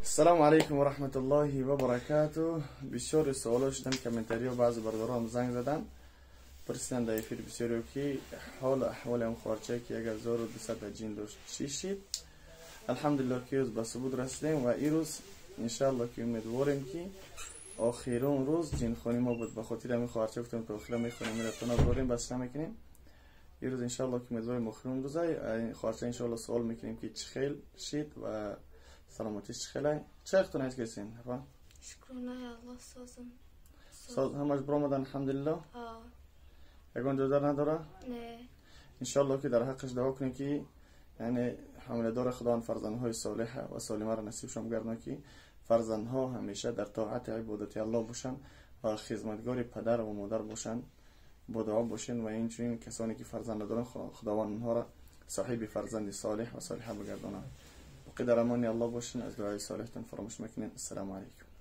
السلام عليكم ورحمة الله وبركاته. بسیار سوالا شدن کامنتاری و بعضی برادران زنگ زدن پرسیدن در افیر بسیاری که حال احوال اون خارچه که 1200 جین داشت چی شد. الحمدلله که روز به ثبوت رسیدیم و این روز انشاءالله که امیدواریم که آخرون روز جین خونی ما بود. به خاطر همین خارچه گفتیم تا آخر میخونیم میرفتن داریم بس نمیکنیم. این روز انشاءالله که امیدواریم آخرون روزه این خارچه انشاءالله سوال میکنیم که چه خیل شد و سلامتی چه خیلی چه اختون هست کسین؟ شکرانه الله سازم ساز همش برآمدن الحمدلله. آه یگان جدر نداره؟ نه انشاءالله که در حقش دعا کنیم که یعنی حمله دار خدا فرزندهای صالح و سالمه را نصیب شم گردن که فرزندها همیشه در طاعت عبادت الله باشن و خدمتگار پدر و مادر باشن، با دعا باشن و اینچنین کسانی که فرزند دارن خداوند اونها را صاحب فرزند صالح و صالحه بگردانند. بقدر امان الله باشین. از دعای صالحتون فراموش مکنین. السلام علیکم.